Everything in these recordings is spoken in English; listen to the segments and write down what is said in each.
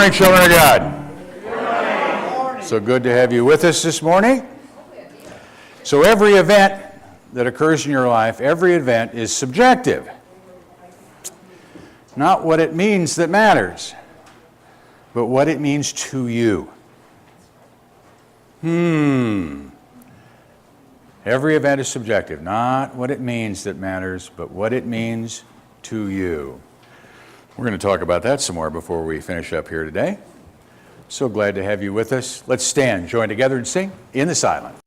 morning, children of God. Good morning. So good to have you with us this morning. So every event that occurs in your life, every event is subjective. Not what it means that matters, but what it means to you. Every event is subjective, not what it means that matters, but what it means to you. We're going to talk about that some more before we finish up here today. So glad to have you with us. Let's stand, join together and sing In the Silence.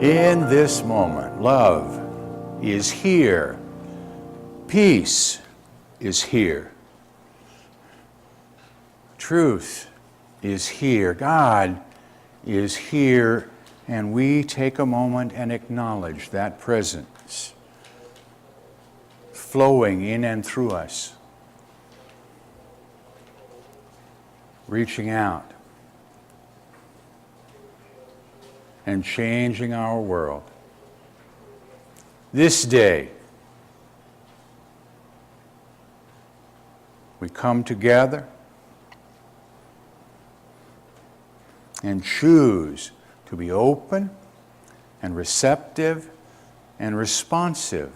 In this moment, love is here. Peace is here. Truth is here. God is here. And we take a moment and acknowledge that presence flowing in and through us, reaching out and changing our world. This day, we come together and choose to be open and receptive and responsive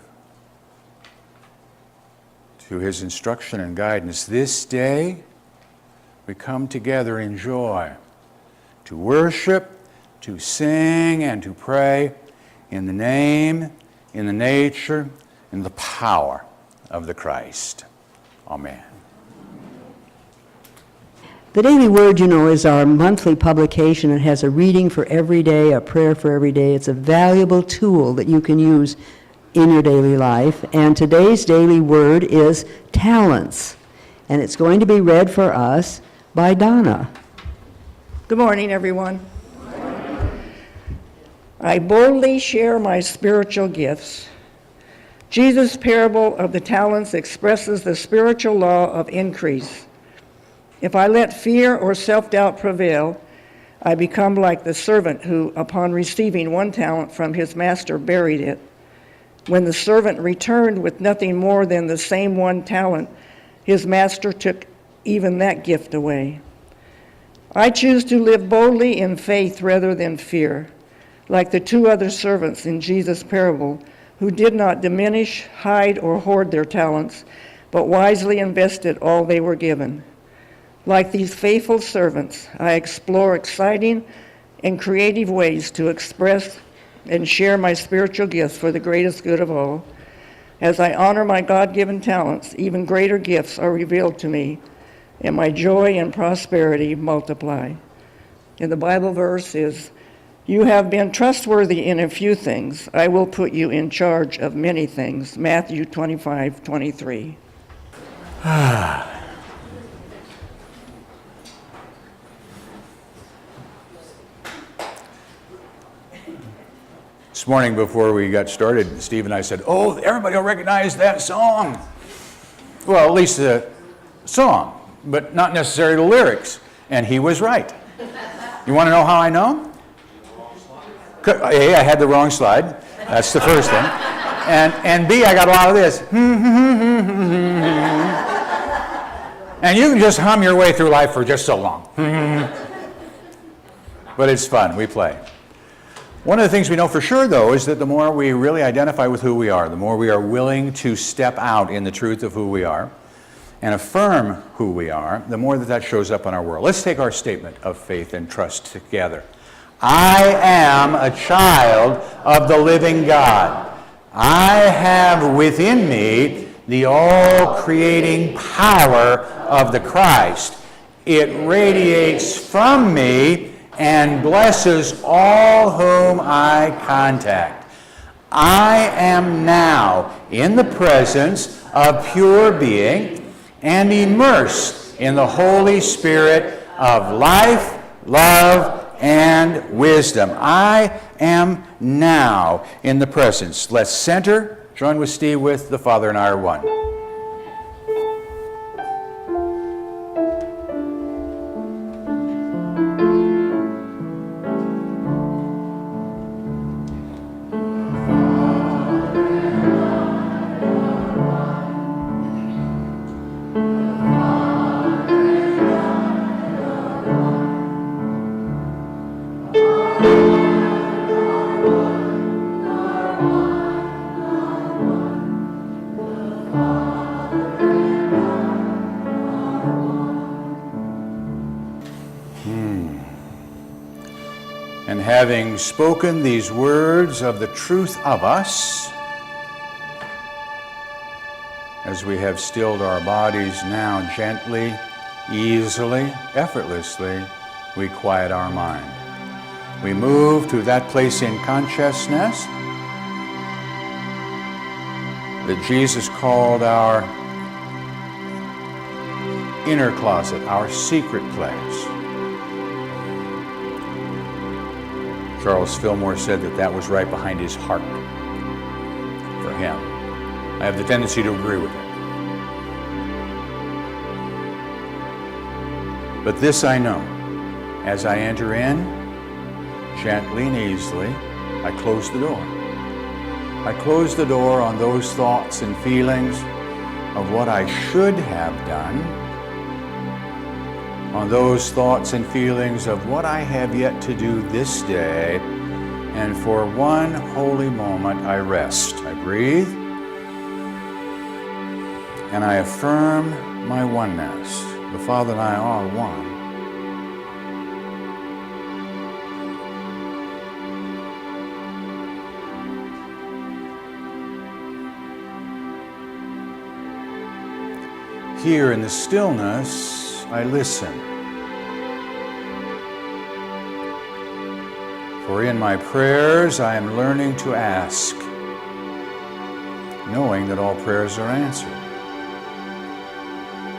to His instruction and guidance. This day, we come together in joy to worship, to sing and to pray in the name, in the nature, in the power of the Christ. Amen. The Daily Word, is our monthly publication. It has a reading for every day, a prayer for every day. It's a valuable tool that you can use in your daily life. And today's Daily Word is talents. And it's going to be read for us by Donna. Good morning, everyone. I boldly share my spiritual gifts. Jesus' parable of the talents expresses the spiritual law of increase. If I let fear or self-doubt prevail, I become like the servant who, upon receiving 1 talent from his master, buried it. When the servant returned with nothing more than the same 1 talent, his master took even that gift away. I choose to live boldly in faith rather than fear, like the 2 other servants in Jesus' parable, who did not diminish, hide, or hoard their talents, but wisely invested all they were given. Like these faithful servants, I explore exciting and creative ways to express and share my spiritual gifts for the greatest good of all. As I honor my God-given talents, even greater gifts are revealed to me, and my joy and prosperity multiply. And the Bible verse is, "You have been trustworthy in a few things. I will put you in charge of many things." Matthew 25:23. This morning before we got started, Steve and I said, "Oh, everybody will recognize that song." Well, at least the song, but not necessarily the lyrics. And he was right. You want to know how I know? A, I had the wrong slide. That's the first thing. And B, I got a lot of this. And you can just hum your way through life for just so long. But it's fun. We play. One of the things we know for sure, though, is that the more we really identify with who we are, the more we are willing to step out in the truth of who we are and affirm who we are, the more that shows up in our world. Let's take our statement of faith and trust together. I am a child of the living God. I have within me the all-creating power of the Christ. It radiates from me and blesses all whom I contact. I am now in the presence of pure being and immersed in the Holy Spirit of life, love, and wisdom. I am now in the presence. Let's center. Join with Steve with the Father and I are one. And having spoken these words of the truth of us, as we have stilled our bodies now gently, easily, effortlessly, we quiet our mind. We move to that place in consciousness that Jesus called our inner closet, our secret place. Charles Fillmore said that was right behind his heart for him. I have the tendency to agree with it. But this I know, as I enter in, gently and easily, I close the door. I close the door on those thoughts and feelings of what I should have done, on those thoughts and feelings of what I have yet to do this day, and for one holy moment I rest. I breathe, and I affirm my oneness. The Father and I are one. Here in the stillness, I listen. For in my prayers I am learning to ask, knowing that all prayers are answered.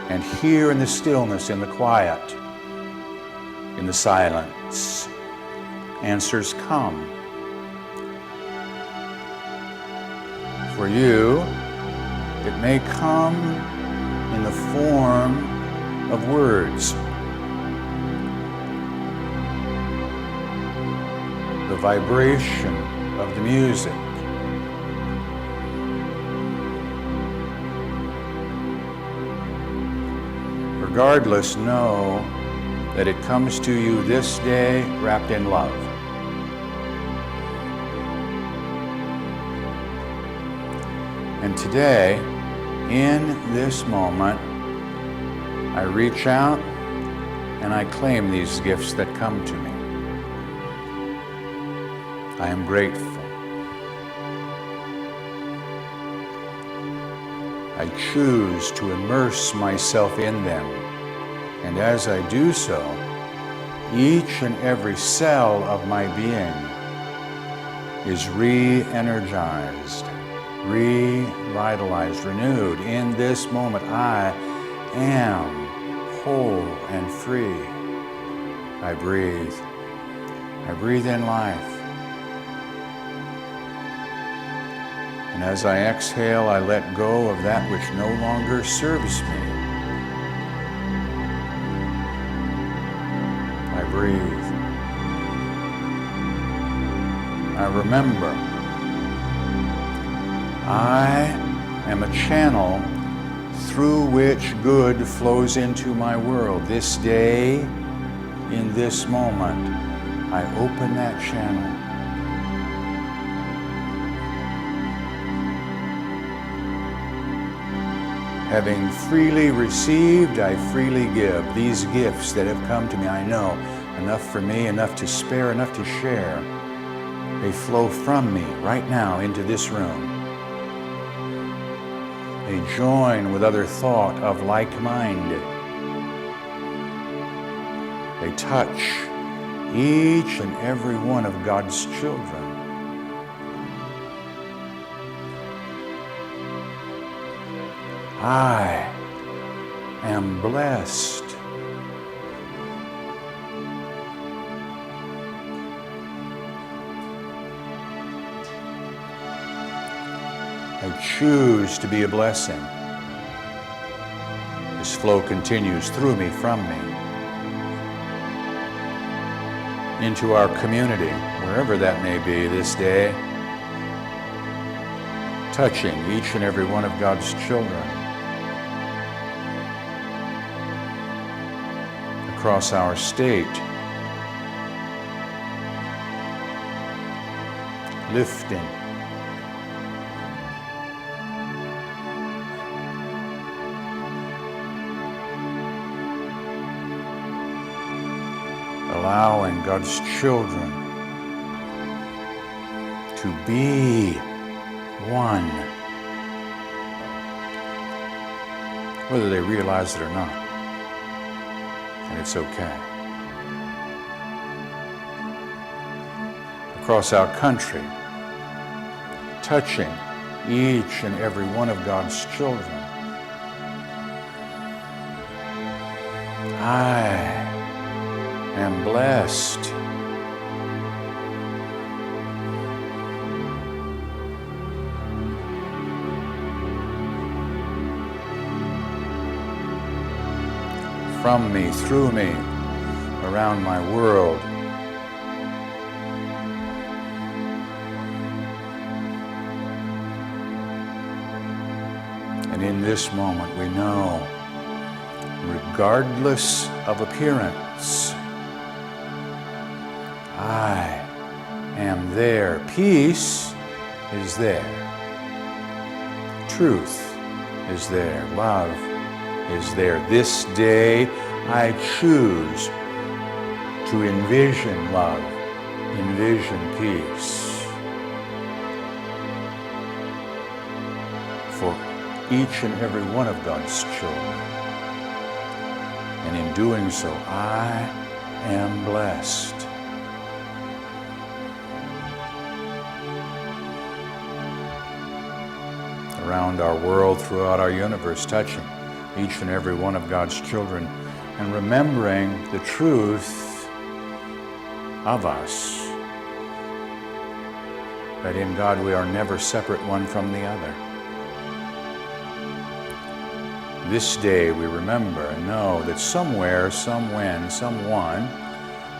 And here in the stillness, in the quiet, in the silence, answers come. For you, it may come in the form of words. The vibration of the music. Regardless, know that it comes to you this day wrapped in love. And today, in this moment, I reach out and I claim these gifts that come to me. I am grateful. I choose to immerse myself in them. And as I do so, each and every cell of my being is re-energized, revitalized, renewed. In this moment, I am whole and free. I breathe. I breathe in life. And as I exhale, I let go of that which no longer serves me. I breathe. I remember I am a channel through which good flows into my world. This day, in this moment, I open that channel. Having freely received, I freely give. These gifts that have come to me, I know, enough for me, enough to spare, enough to share. They flow from me right now into this room. They join with other thought of like mind. They touch each and every one of God's children. I am blessed. I choose to be a blessing. This flow continues through me, from me, into our community, wherever that may be this day, touching each and every one of God's children, across our state, lifting, allowing God's children to be one, whether they realize it or not. And it's okay. Across our country, touching each and every one of God's children. I am blessed. From me, through me, around my world. And in this moment we know, regardless of appearance, I am there. Peace is there. Truth is there. Love is there. This day I choose to envision love, envision peace for each and every one of God's children. And in doing so, I am blessed. Around our world, throughout our universe, touching each and every one of God's children and remembering the truth of us, that in God we are never separate one from the other. This day we remember and know that somewhere, somewhen, someone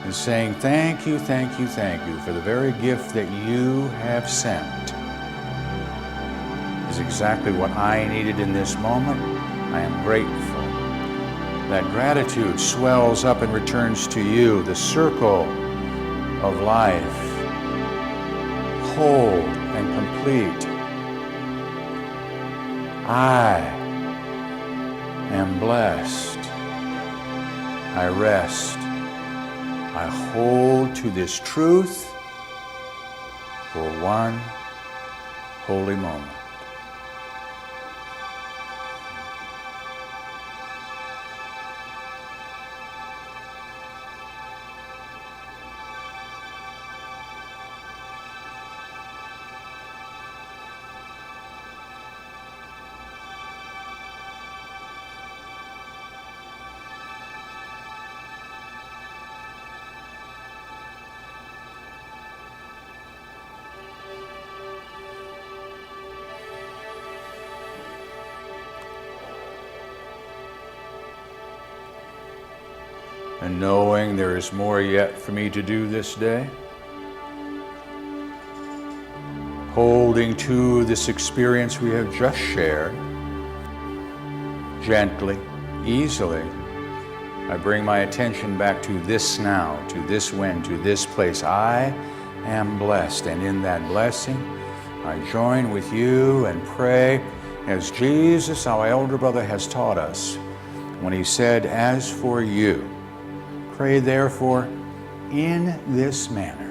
is saying, thank you, thank you, thank you for the very gift that you have sent. Is exactly what I needed in this moment. I am grateful. That gratitude swells up and returns to you, the circle of life, whole and complete. I am blessed. I rest. I hold to this truth for one holy moment. And knowing there is more yet for me to do this day, holding to this experience we have just shared, gently, easily, I bring my attention back to this now, to this when, to this place. I am blessed, and in that blessing, I join with you and pray as Jesus, our elder brother, has taught us when he said, "As for you, pray therefore in this manner."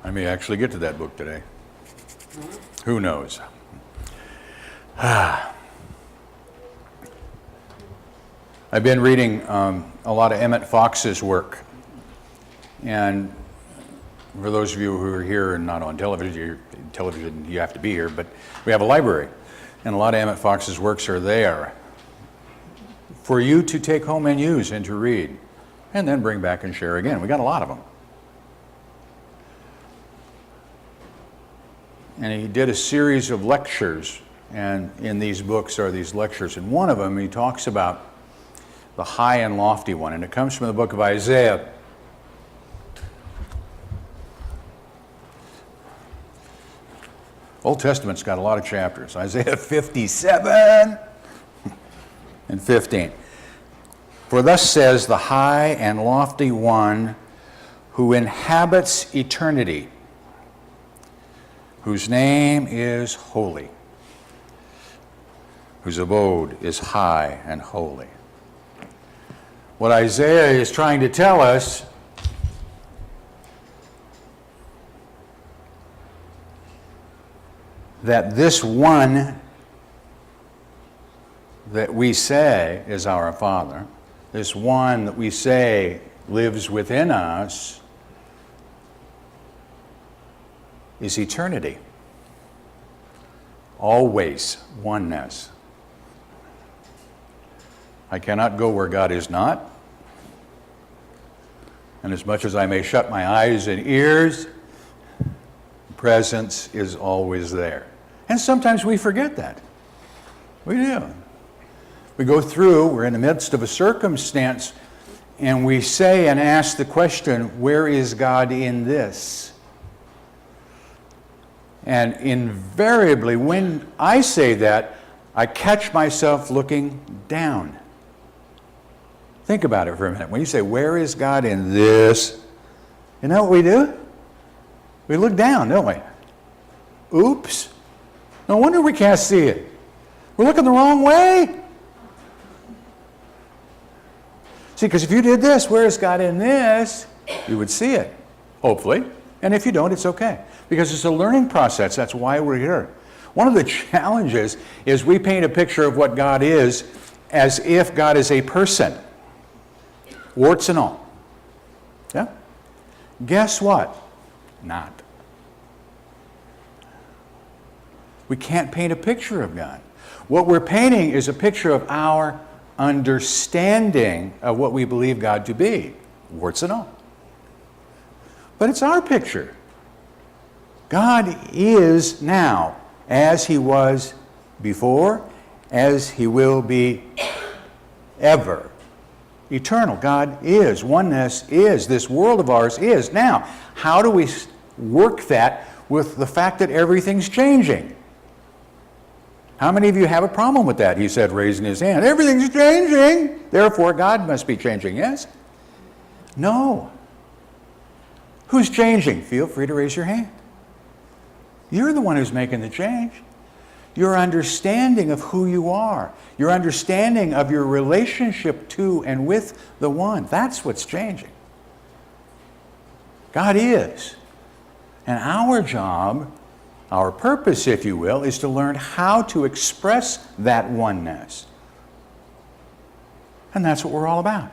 I may actually get to that book today. Who knows? I've been reading a lot of Emmett Fox's work. And for those of you who are here and not on television, you have to be here, but we have a library. And a lot of Emmett Fox's works are there for you to take home and use and to read, and then bring back and share again. We got a lot of them. And he did a series of lectures, and in these books are these lectures. And one of them, he talks about the high and lofty one, and it comes from the book of Isaiah. Old Testament's got a lot of chapters. Isaiah 57 and 15. For thus says the high and lofty one who inhabits eternity, whose name is holy, whose abode is high and holy. What Isaiah is trying to tell us that this one that we say is our Father, this one that we say lives within us, is eternity. Always oneness. I cannot go where God is not. And as much as I may shut my eyes and ears, presence is always there. And sometimes we forget that. We do. We go through, we're in the midst of a circumstance, and we say and ask the question, where is God in this? And invariably, when I say that, I catch myself looking down. Think about it for a minute. When you say, where is God in this? You know what we do? We look down, don't we? Oops. No wonder we can't see it. We're looking the wrong way. See, because if you did this, where is God in this? You would see it, hopefully. And if you don't, it's okay. Because it's a learning process. That's why we're here. One of the challenges is we paint a picture of what God is as if God is a person. Warts and all. Yeah? Guess what? Not. We can't paint a picture of God. What we're painting is a picture of our understanding of what we believe God to be. Warts and all. But it's our picture. God is now as he was before, as he will be ever. Eternal. God is. Oneness is. This world of ours is. Now, how do we work that with the fact that everything's changing? How many of you have a problem with that? He said, raising his hand. Everything's changing. Therefore, God must be changing. Yes? No. Who's changing? Feel free to raise your hand. You're the one who's making the change. Your understanding of who you are, your understanding of your relationship to and with the one, that's what's changing. God is. And our job, our purpose, if you will, is to learn how to express that oneness. And that's what we're all about.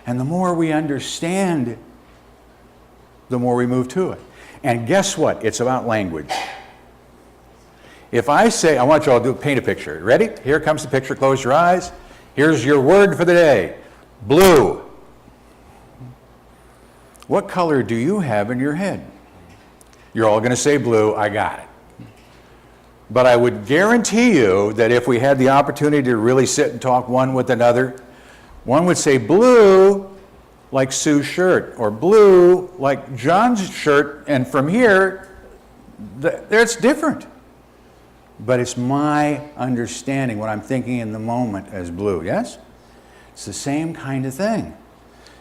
And the more we understand, the more we move to it. And guess what? It's about language. If I say, I want you all to paint a picture. Ready? Here comes the picture. Close your eyes. Here's your word for the day. Blue. What color do you have in your head? You're all going to say blue. I got it. But I would guarantee you that if we had the opportunity to really sit and talk one with another, one would say blue like Sue's shirt, or blue like John's shirt, and from here, it's different. But it's my understanding, what I'm thinking in the moment as blue, yes? It's the same kind of thing.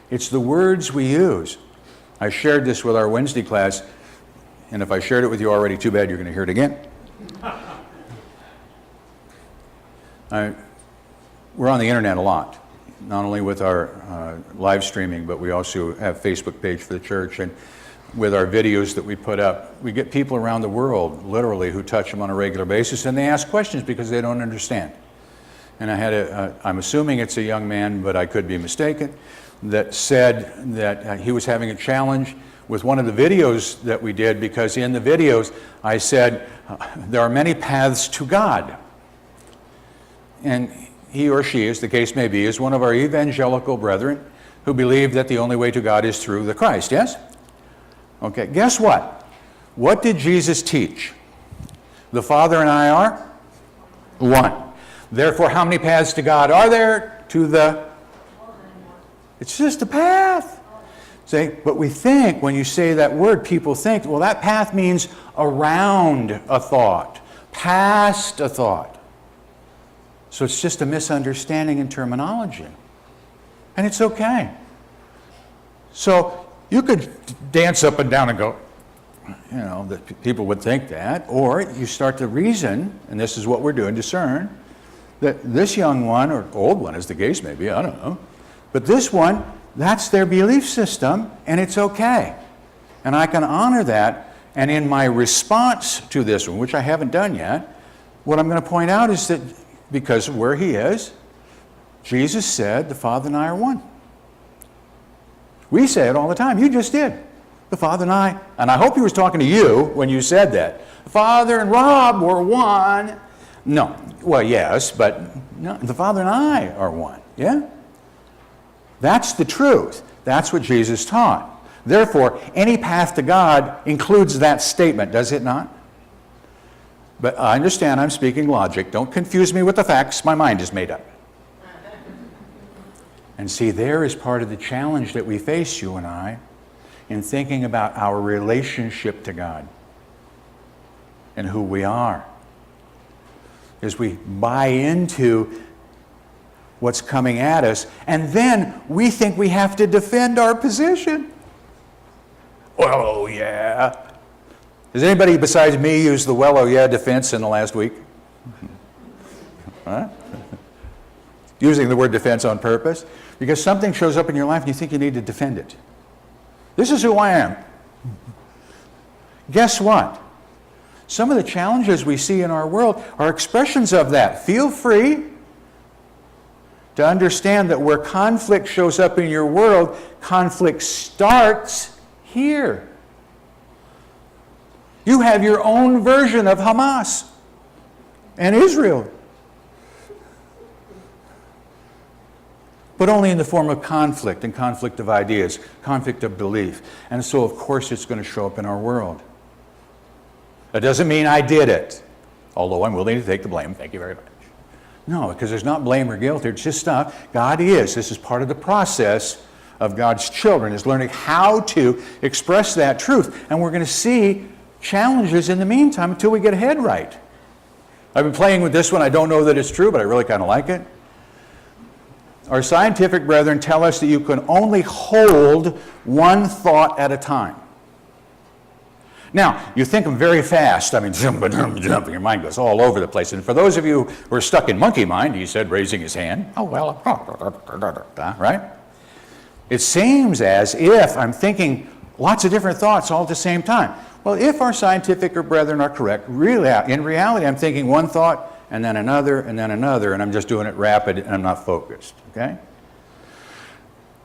It's the words we use. I shared this with our Wednesday class, and if I shared it with you already, too bad, you're going to hear it again. We're on the internet a lot. Not only with our live streaming, but we also have a Facebook page for the church, and with our videos that we put up, we get people around the world, literally, who touch them on a regular basis, and they ask questions because they don't understand. And I had I'm assuming it's a young man, but I could be mistaken, that said that he was having a challenge with one of the videos that we did, because in the videos I said, there are many paths to God. And he or she, as the case may be, is one of our evangelical brethren who believe that the only way to God is through the Christ, yes? Okay, guess what? What did Jesus teach? The Father and I are one. Therefore, how many paths to God are there? It's just a path. See, but we think, when you say that word, people think, well, that path means around a thought, past a thought. So it's just a misunderstanding in terminology. And it's okay. So you could dance up and down and go, you know, that people would think that, or you start to reason, and this is what we're doing, discern, that this young one, or old one as the case may be, I don't know, but this one, that's their belief system, and it's okay. And I can honor that, and in my response to this one, which I haven't done yet, what I'm going to point out is that because of where he is, Jesus said, the Father and I are one. We say it all the time. You just did. The Father and I hope he was talking to you when you said that. The Father and Rob were one. No, well, yes, but no, the Father and I are one. Yeah? That's the truth. That's what Jesus taught. Therefore, any path to God includes that statement, does it not? But I understand I'm speaking logic. Don't confuse me with the facts. My mind is made up. And see, there is part of the challenge that we face, you and I, in thinking about our relationship to God and who we are. Is we buy into what's coming at us, and then we think we have to defend our position. Oh, yeah. Has anybody besides me used the well, oh, yeah defense in the last week? Huh? Using the word defense on purpose, because something shows up in your life and you think you need to defend it. This is who I am. Guess what? Some of the challenges we see in our world are expressions of that. Feel free to understand that where conflict shows up in your world, conflict starts here. You have your own version of Hamas and Israel, but only in the form of conflict and conflict of ideas, conflict of belief. And so, of course, it's going to show up in our world. That doesn't mean I did it, although I'm willing to take the blame. Thank you very much. No, because there's not blame or guilt. It's just stuff. God is. This is part of the process of God's children, is learning how to express that truth. And we're going to see challenges in the meantime until we get a head right. I've been playing with this one. I don't know that it's true, but I really kind of like it. Our scientific brethren tell us that you can only hold one thought at a time. Now, you think them very fast. I mean, your mind goes all over the place. And for those of you who are stuck in monkey mind, he said, raising his hand, oh, well, right? It seems as if I'm thinking lots of different thoughts all at the same time. Well, if our scientific brethren are correct, really, in reality, I'm thinking one thought, and then another, and I'm just doing it rapid, and I'm not focused, okay?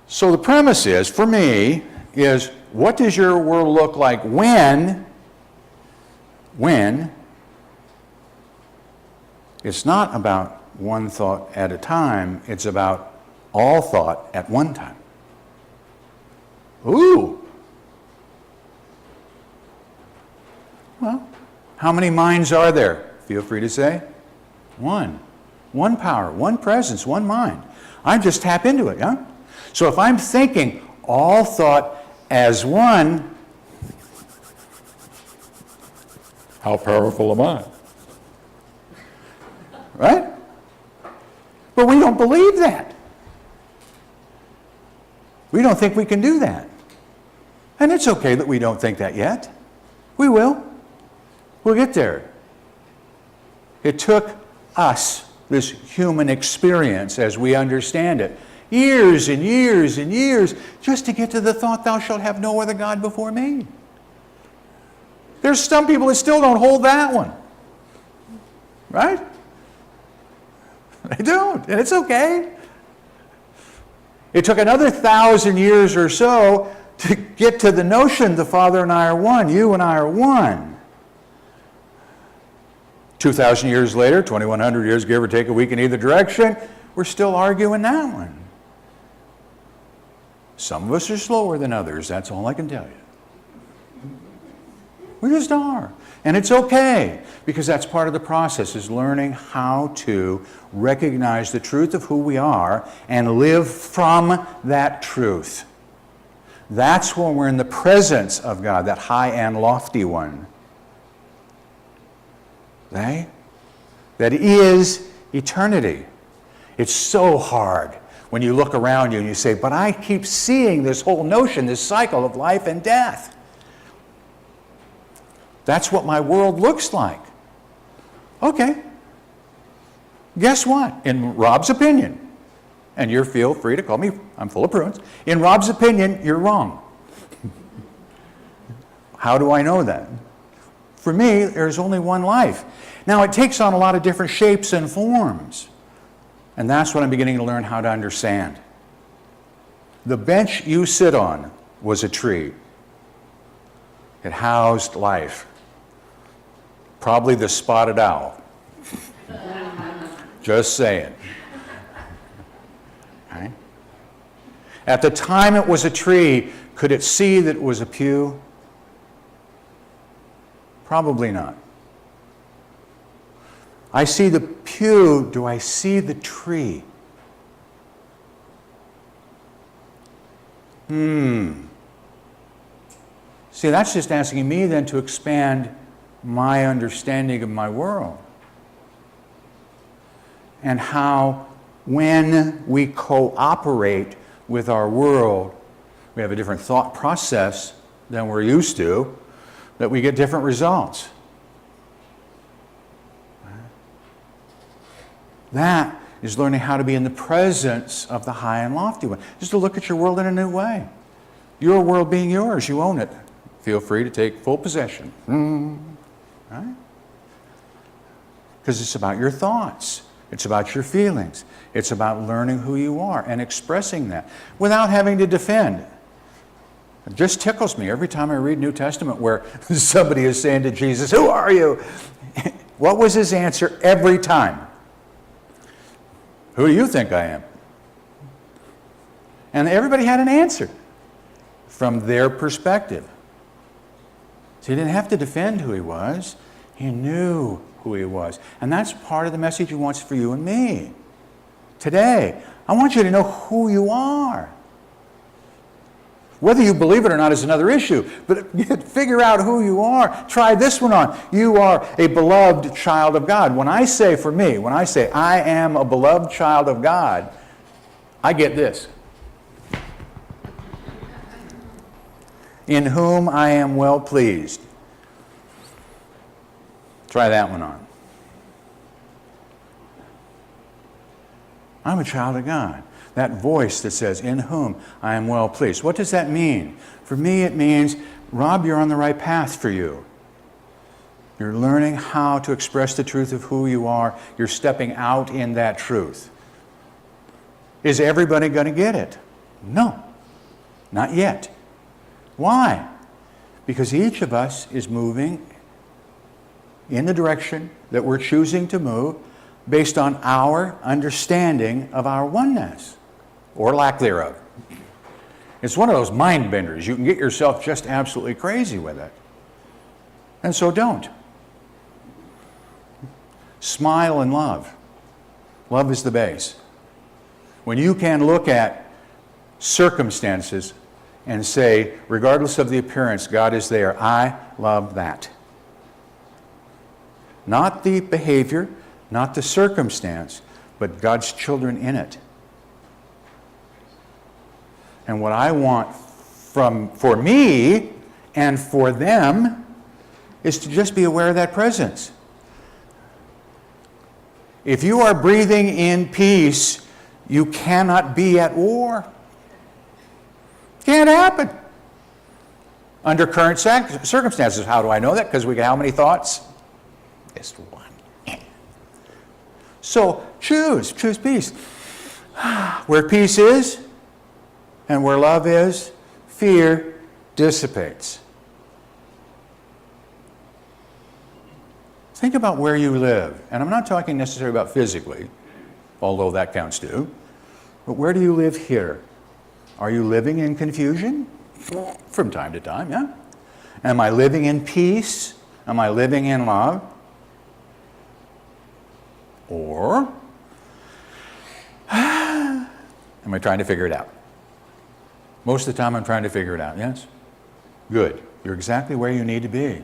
So the premise is, for me, is what does your world look like when it's not about one thought at a time, it's about all thought at one time. Ooh. Well, how many minds are there? Feel free to say. One. One power, one presence, one mind. I just tap into it, yeah? So if I'm thinking all thought as one, how powerful am I? Right? But we don't believe that. We don't think we can do that. And it's okay that we don't think that yet. We will. We'll get there. It took us, this human experience as we understand it, years and years and years just to get to the thought, thou shalt have no other God before me. There's some people that still don't hold that one. Right? They don't, and it's okay. It took another 1,000 years or so to get to the notion the Father and I are one, you and I are one. 2,000 years later, 2,100 years, give or take a week in either direction, we're still arguing that one. Some of us are slower than others, that's all I can tell you. We just are. And it's okay, because that's part of the process, is learning how to recognize the truth of who we are and live from that truth. That's when we're in the presence of God, that high and lofty one. Okay? That is eternity. It's so hard when you look around you and you say, but I keep seeing this whole notion, this cycle of life and death. That's what my world looks like. Okay. Guess what? In Rob's opinion, and you feel free to call me, I'm full of prunes. In Rob's opinion, you're wrong. How do I know that? For me, there's only one life. Now, it takes on a lot of different shapes and forms. And that's what I'm beginning to learn how to understand. The bench you sit on was a tree. It housed life. Probably the spotted owl. Just saying. Okay. At the time it was a tree, could it see that it was a pew? Probably not. I see the pew, do I see the tree? See, that's just asking me then to expand my understanding of my world. And how, when we cooperate with our world, we have a different thought process than we're used to, that we get different results. That is learning how to be in the presence of the high and lofty one. Just to look at your world in a new way. Your world being yours, you own it. Feel free to take full possession. Right? Because it's about your thoughts. It's about your feelings. It's about learning who you are and expressing that without having to defend. It just tickles me every time I read New Testament where somebody is saying to Jesus, "Who are you?" What was his answer every time? "Who do you think I am?" And everybody had an answer from their perspective. So he didn't have to defend who he was. He knew who he was. And that's part of the message he wants for you and me. Today, I want you to know who you are. Whether you believe it or not is another issue, but figure out who you are. Try this one on. You are a beloved child of God. When I say, for me, when I say I am a beloved child of God, I get this. In whom I am well pleased. Try that one on. I'm a child of God. That voice that says, in whom I am well pleased. What does that mean? For me, it means, Rob, you're on the right path for you. You're learning how to express the truth of who you are. You're stepping out in that truth. Is everybody going to get it? No, not yet. Why? Because each of us is moving in the direction that we're choosing to move based on our understanding of our oneness, or lack thereof. It's one of those mind benders. You can get yourself just absolutely crazy with it. And so don't. Smile and love. Love is the base. When you can look at circumstances and say, regardless of the appearance, God is there, I love that. Not the behavior, not the circumstance, but God's children in it. And what I want for me and for them is to just be aware of that presence. If you are breathing in peace, you cannot be at war. Can't happen. Under current circumstances. How do I know that? Because we get how many thoughts? Just one. So choose peace. Where peace is and where love is, fear dissipates. Think about where you live. And I'm not talking necessarily about physically, although that counts too. But where do you live here? Are you living in confusion? From time to time, yeah. Am I living in peace? Am I living in love? Or am I trying to figure it out? Most of the time I'm trying to figure it out, yes? Good. You're exactly where you need to be.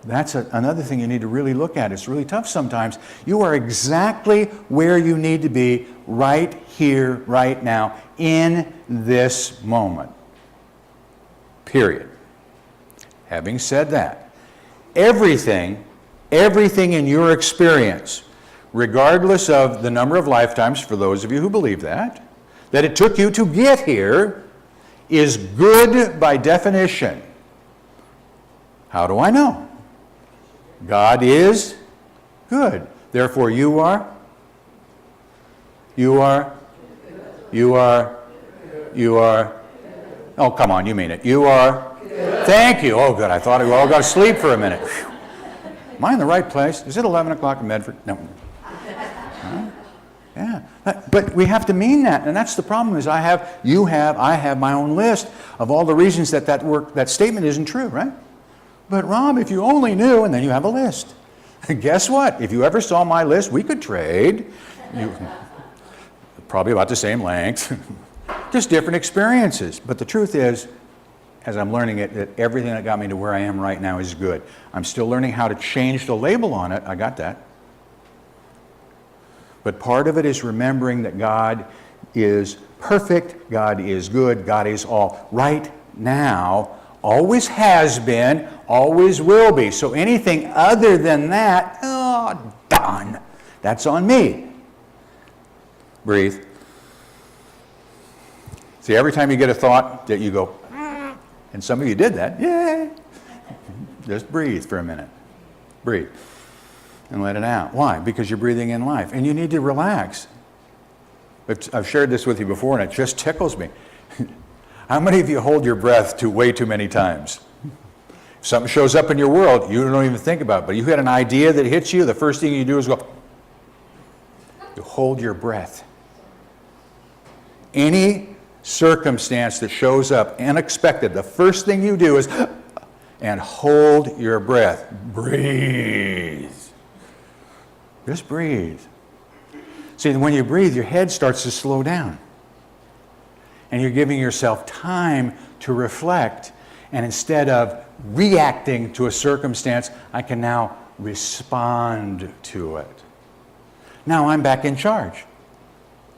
That's another thing you need to really look at. It's really tough sometimes. You are exactly where you need to be right here, right now, in this moment. Period. Having said that, everything in your experience, regardless of the number of lifetimes, for those of you who believe that it took you to get here, is good by definition. How do I know? God is good. Therefore, you are. Oh, come on, you mean it. You are. Thank you. Oh, good. I thought we all got to sleep for a minute. Am I in the right place? Is it 11 o'clock in Medford? No. Huh? Yeah. But we have to mean that. And that's the problem is I have my own list of all the reasons that statement isn't true, right? But Rob, if you only knew, and then you have a list. Guess what? If you ever saw my list, we could trade. Probably about the same length. Just different experiences. But the truth is, as I'm learning it, that everything that got me to where I am right now is good. I'm still learning how to change the label on it. I got that. But part of it is remembering that God is perfect, God is good, God is all right now, always has been, always will be. So anything other than that, oh, darn, that's on me. Breathe. See, every time you get a thought that you go, and some of you did that, yay! Just breathe for a minute. Breathe. And let it out. Why? Because you're breathing in life. And you need to relax. I've shared this with you before, and it just tickles me. How many of you hold your breath way too many times? If something shows up in your world, you don't even think about it. But you had an idea that hits you, the first thing you do is go, you hold your breath. Any circumstance that shows up unexpected, the first thing you do is, and hold your breath. Breathe. Just breathe. See, when you breathe, your head starts to slow down. And you're giving yourself time to reflect. And instead of reacting to a circumstance, I can now respond to it. Now I'm back in charge.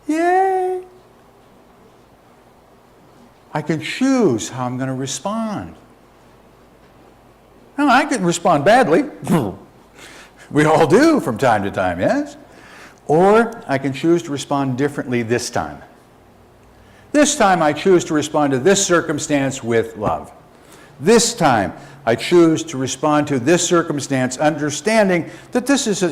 Yay! I can choose how I'm going to respond. Now, I can respond badly. We all do from time to time, yes? Or I can choose to respond differently this time. This time I choose to respond to this circumstance with love. This time I choose to respond to this circumstance understanding that this is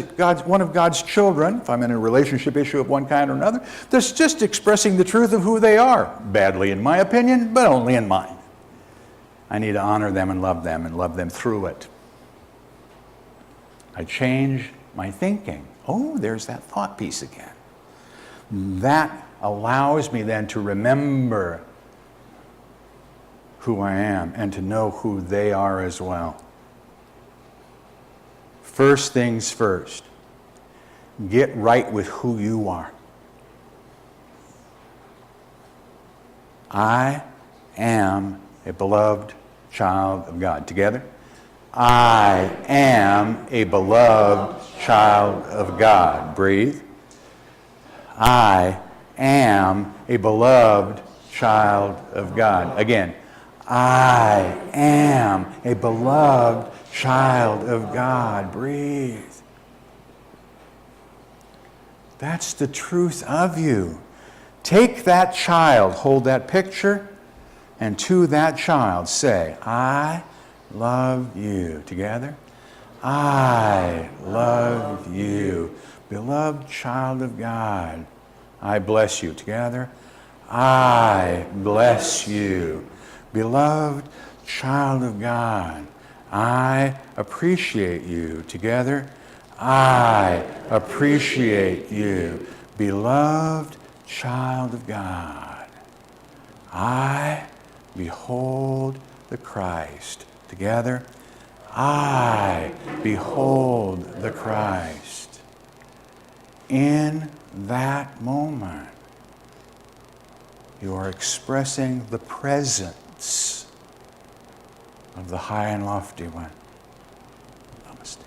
one of God's children, if I'm in a relationship issue of one kind or another, that's just expressing the truth of who they are. Badly in my opinion, but only in mine. I need to honor them and love them through it. I change my thinking. Oh, there's that thought piece again. That allows me then to remember who I am and to know who they are as well. First things first, get right with who you are. I am a beloved child of God. Together? I am a beloved child of God. Breathe. I am a beloved child of God. Again. I am a beloved child of God. Breathe. That's the truth of you. Take that child, hold that picture, and to that child say, I love you. Together? I love you. Beloved child of God. I bless you. Together? I bless you. Beloved child of God. I appreciate you. Together? I appreciate you. Beloved child of God. I behold the Christ. Together? I behold the Christ. In that moment, you are expressing the presence of the high and lofty one. Namaste.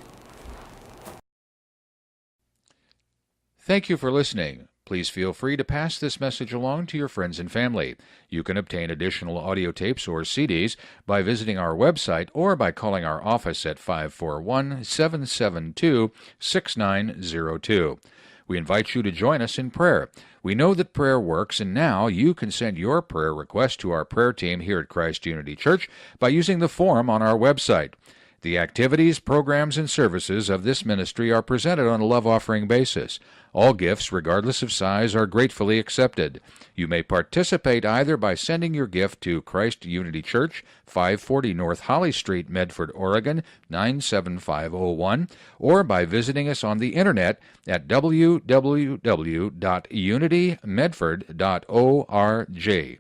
Thank you for listening. Please feel free to pass this message along to your friends and family. You can obtain additional audio tapes or CDs by visiting our website or by calling our office at 541-772-6902. We invite you to join us in prayer. We know that prayer works, and now you can send your prayer request to our prayer team here at Christ Unity Church by using the form on our website. The activities, programs, and services of this ministry are presented on a love offering basis. All gifts, regardless of size, are gratefully accepted. You may participate either by sending your gift to Christ Unity Church, 540 North Holly Street, Medford, Oregon, 97501, or by visiting us on the internet at www.unitymedford.org.